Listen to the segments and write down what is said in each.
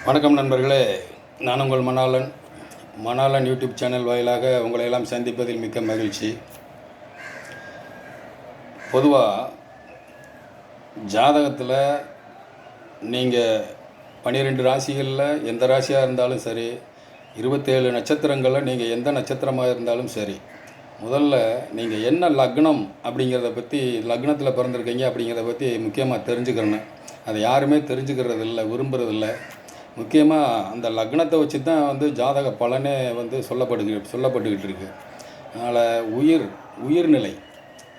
வணக்கம் நண்பர்களே, நான் உங்கள் மணாளன் யூடியூப் சேனல் வாயிலாக உங்களை எல்லாம் சந்திப்பதில் மிக்க மகிழ்ச்சி. பொதுவாக ஜாதகத்தில் நீங்கள் 12 ராசிகளில் எந்த ராசியாக இருந்தாலும் சரி, 27 நட்சத்திரங்களில் நீங்கள் எந்த நட்சத்திரமாக இருந்தாலும் சரி, முதல்ல நீங்கள் என்ன லக்னம் அப்படிங்கிறத பற்றி, லக்னத்தில் பிறந்திருக்கீங்க அப்படிங்கிறத பற்றி முக்கியமாக தெரிஞ்சுக்கிறேன்னு. அதை யாருமே தெரிஞ்சுக்கிறதில்ல, விரும்புகிறதில்ல. முக்கியமாக அந்த லக்னத்தை வச்சு தான் ஜாதக பலனே சொல்லப்பட்டுக்கிட்டு இருக்குது. அதனால் உயிர்நிலை,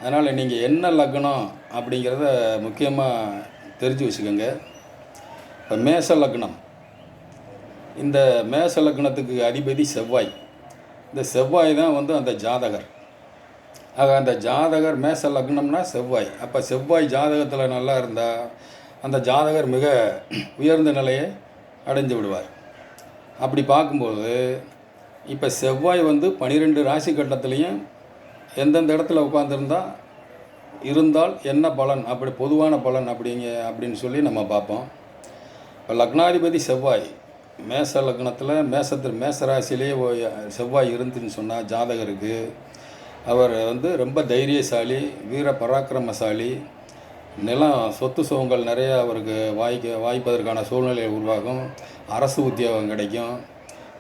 அதனால் நீங்கள் என்ன லக்னம் அப்படிங்கிறத முக்கியமாக தெரிஞ்சு வச்சுக்கோங்க. இப்போ மேச லக்னம், இந்த மேச லக்னத்துக்கு அதிபதி செவ்வாய். இந்த செவ்வாய் தான் அந்த ஜாதகர். ஆக அந்த ஜாதகர் மேச லக்னம்னா செவ்வாய். அப்போ செவ்வாய் ஜாதகத்தில் நல்லா இருந்தால் அந்த ஜாதகர் மிக உயர்ந்த நிலையை அடைஞ்சு விடுவார். அப்படி பார்க்கும்போது இப்போ செவ்வாய் 12 ராசி கட்டத்துலேயும் எந்தெந்த இடத்துல இருந்தால் என்ன பலன், அப்படி பொதுவான பலன் அப்படின்னு சொல்லி நம்ம பார்ப்போம். இப்போ லக்னாதிபதி செவ்வாய் மேச லக்னத்தில் மேச ராசியிலேயே செவ்வாய் இருந்துன்னு சொன்னால் ஜாதகருக்கு அவர் ரொம்ப தைரியசாலி, வீர பராக்கிரமசாலி, நிலம் சொத்து சுகங்கள் நிறைய அவருக்கு வாய்ப்பதற்கான சூழ்நிலை உருவாகும். அரசு உத்தியோகம் கிடைக்கும்.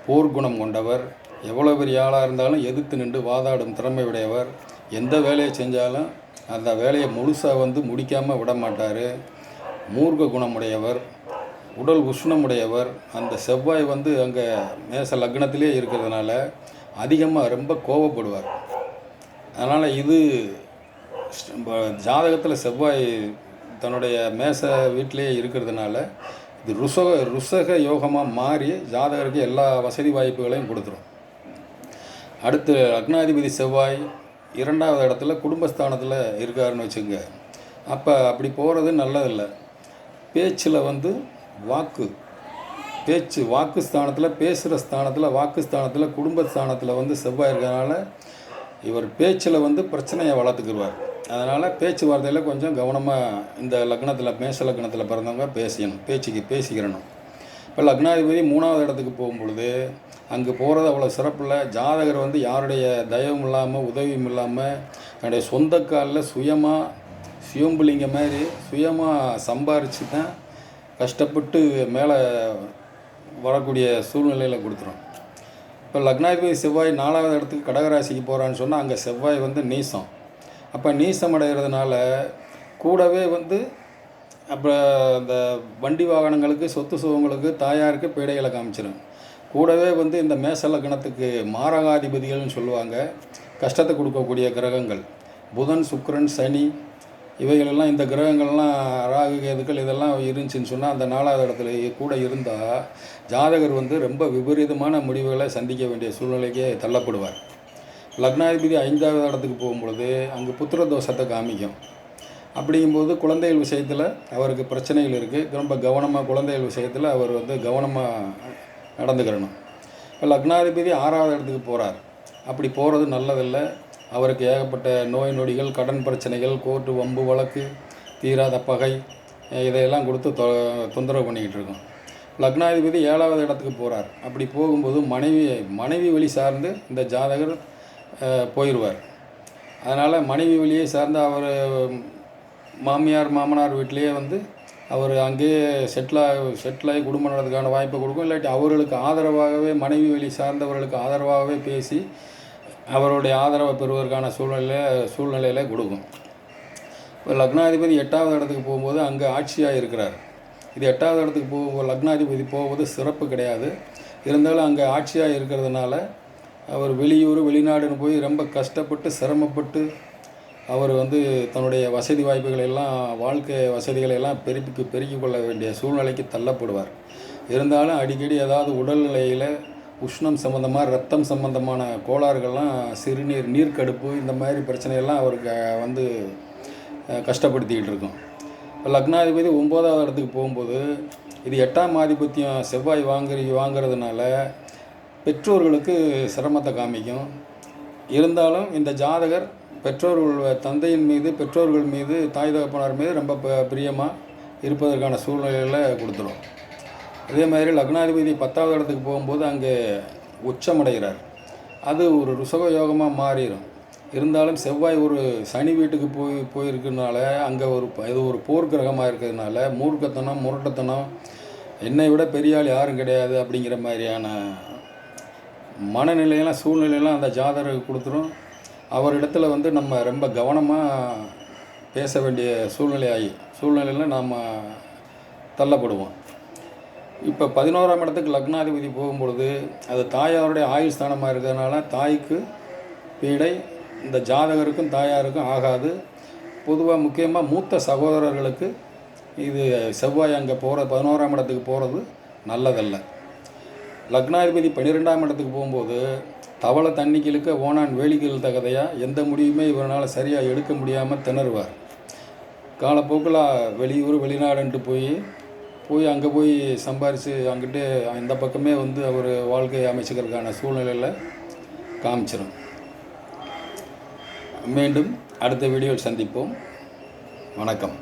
போர்க்குணம் கொண்டவர், எவ்வளோ பெரிய ஆளாக இருந்தாலும் எதிர்த்து நின்று வாதாடும் திறமை உடையவர். எந்த வேலையை செஞ்சாலும் அந்த வேலையை முழுசாக முடிக்காமல் விட மாட்டார். மூர்க்க குணமுடையவர், உடல் உஷ்ணமுடையவர். அந்த செவ்வாய் அங்கே மேச லக்னத்திலே இருக்கிறதுனால அதிகமாக ரொம்ப கோபப்படுவார். அதனால் இது ஜாதகத்தில் செவ்வாய் தன்னுடைய மேச வீட்டிலே இருக்கிறதுனால இது ருசக யோகமாக மாறி ஜாதகருக்கு எல்லா வசதி வாய்ப்புகளையும் கொடுத்துரும். அடுத்து லக்னாதிபதி செவ்வாய் 2வது இடத்துல குடும்பஸ்தானத்தில் இருக்காருன்னு வச்சுங்க. அப்போ அப்படி போகிறது நல்லதில்லை. பேச்சில் வாக்கு ஸ்தானத்தில், பேசுகிற ஸ்தானத்தில், வாக்கு ஸ்தானத்தில், குடும்பஸ்தானத்தில் செவ்வாய் இருக்கிறதுனால இவர் பேச்சில் பிரச்சனையை வளர்த்துக்கிடுவார். அதனால் பேச்சுவார்த்தையில் கொஞ்சம் கவனமாக இந்த லக்னத்தில், மேச லக்னத்தில் பிறந்தவங்க பேசிக்கிறணும். இப்போ லக்னாதிபதி 3வது இடத்துக்கு போகும்பொழுது அங்கே போகிறது அவ்வளோ சிறப்பில்லை. ஜாதகர் யாருடைய தயவும் இல்லாமல், உதவியும் இல்லாமல், தன்னுடைய சொந்த காலில் சுயம்புலிங்க மாதிரி சுயமாக சம்பாரித்து தான் கஷ்டப்பட்டு மேலே வரக்கூடிய சூழ்நிலையில் கொடுத்துரும். இப்போ லக்னாதிபதி செவ்வாய் 4வது இடத்துக்கு கடகராசிக்கு போகிறான்னு சொன்னால் அங்கே செவ்வாய் நீசம். அப்போ நீசம் அடைகிறதுனால கூடவே அப்போ அந்த வண்டி வாகனங்களுக்கு, சொத்து சுகங்களுக்கு, தாயாருக்கு பீடைகளை காமிச்சிடும். கூடவே இந்த மேச லக்னத்துக்கு மாரகாதிபதிகள்னு சொல்லுவாங்க, கஷ்டத்தை கொடுக்கக்கூடிய கிரகங்கள் புதன், சுக்கிரன், சனி, இவைகளெல்லாம், இந்த கிரகங்கள்லாம், ராகு கேதுக்கள் இதெல்லாம் இருந்துச்சுன்னு சொன்னால் அந்த 4வது இடத்துல கூட இருந்தால் ஜாதகர் ரொம்ப விபரீதமான முடிவுகளை சந்திக்க வேண்டிய சூழ்நிலைக்கே தள்ளப்படுவார். லக்னாதிபதி 5வது இடத்துக்கு போகும்பொழுது அங்கே புத்திர தோஷத்தை காமிக்கும். அப்படிங்கும்போது குழந்தைகள் விஷயத்தில் அவருக்கு பிரச்சனைகள் இருக்குது. ரொம்ப கவனமாக குழந்தைகள் விஷயத்தில் அவர் கவனமாக நடந்துக்கிறணும். இப்போ லக்னாதிபதி 6வது இடத்துக்கு போகிறார். அப்படி போகிறது நல்லதில்லை. அவருக்கு ஏகப்பட்ட நோய் நொடிகள், கடன் பிரச்சனைகள், கோர்ட்டு வம்பு வழக்கு, தீராத பகை, இதையெல்லாம் கொடுத்து தொந்தரவு பண்ணிக்கிட்டு இருக்கோம். லக்னாதிபதி 7வது இடத்துக்கு போகிறார். அப்படி போகும்போது மனைவி வழி சார்ந்து இந்த ஜாதகர் போயிடுவார். அதனால் மனைவி வழியை சார்ந்து அவர் மாமியார் மாமனார் வீட்டிலேயே அவர் அங்கேயே செட்டிலாகி குடும்பம் நடத்துக்கான வாய்ப்பை கொடுக்கும். இல்லாட்டி அவர்களுக்கு ஆதரவாகவே, மனைவி வழி சார்ந்தவர்களுக்கு ஆதரவாகவே பேசி அவருடைய ஆதரவை பெறுவதற்கான சூழ்நிலையில் கொடுக்கும். இப்போ லக்னாதிபதி 8வது இடத்துக்கு போகும்போது அங்கே ஆட்சியாக இருக்கிறார். இது 8வது இடத்துக்கு லக்னாதிபதி போவது சிறப்பு கிடையாது. இருந்தாலும் அங்கே ஆட்சியாக இருக்கிறதுனால அவர் வெளியூர், வெளிநாடுன்னு போய் ரொம்ப கஷ்டப்பட்டு, சிரமப்பட்டு அவர் தன்னுடைய வசதி வாய்ப்புகளை எல்லாம், வாழ்க்கை வசதிகளை எல்லாம் பெருக்கிக் கொள்ள வேண்டிய சூழ்நிலைக்கு தள்ளப்படுவார். இருந்தாலும் அடிக்கடி ஏதாவது உடல்நிலையில் உஷ்ணம் சம்மந்தமாக, ரத்தம் சம்மந்தமான கோளாறுகள்லாம், சிறுநீர், நீர்க்கடுப்பு, இந்த மாதிரி பிரச்சனையெல்லாம் அவருக்கு கஷ்டப்படுத்திக்கிட்டு இருக்கும். இப்போ லக்னாதிபதி 9வது இடத்துக்கு போகும்போது இது 8ஆம் ஆதிபத்தியம் செவ்வாய் வாங்கிறதுனால பெற்றோர்களுக்கு சிரமத்தை காமிக்கும். இருந்தாலும் இந்த ஜாதகர் தந்தையின் மீது, பெற்றோர்கள் மீது, தாய் தகப்பனார் மீது ரொம்ப பிரியமாக இருப்பதற்கான சூழ்நிலையில் கொடுத்துரும். அதே மாதிரி லக்னாதிபதி 10வது இடத்துக்கு போகும்போது அங்கே உச்சமடைகிறார். அது ஒரு ருஷப யோகமாக மாறிடும். இருந்தாலும் செவ்வாய் ஒரு சனி வீட்டுக்கு போயிருக்கிறதுனால அங்கே இது ஒரு போர் கிரகமாக இருக்கிறதுனால மூர்க்கத்தனம் முரட்டத்தனம் என்னை விட பெரிய ஆள் யாரும் கிடையாது அப்படிங்கிற மாதிரியான மனநிலையெல்லாம் சூழ்நிலையெல்லாம் அந்த ஜாதகருக்கு கொடுத்துரும். அவரிடத்துல வந்து நம்ம ரொம்ப கவனமாக பேச வேண்டிய சூழ்நிலையில் நாம் தள்ளப்படுவோம். இப்போ 11ஆம் இடத்துக்கு லக்னாதிபதி போகும்பொழுது அது தாயாருடைய ஆயுள் ஸ்தானமாக இருக்கிறதுனால தாய்க்கு பீடை, இந்த ஜாதகருக்கும் தாயாருக்கும் ஆகாது. பொதுவாக முக்கியமாக மூத்த சகோதரர்களுக்கு இது செவ்வாய் அங்கே 11ஆம் இடத்துக்கு போகிறது நல்லதல்ல. லக்னாதிபதி 12ஆம் இடத்துக்கு போகும்போது தவளை தண்ணிக்கு இழுக்க ஓனான் வேலிக்கு இழுத்த கதையாக எந்த முடிவுமே இவரால் சரியாக எடுக்க முடியாமல் திணறுவார். காலப்போக்கில் வெளியூர் வெளிநாடுன்ட்டு போய் அங்கே போய் சம்பாரித்து அங்கிட்டு இந்த பக்கமே வந்து அவர் வாழ்க்கையை அமைச்சிக்கிறதுக்கான சூழ்நிலையில் காமிச்சிடும். மீண்டும் அடுத்த வீடியோவில் சந்திப்போம். வணக்கம்.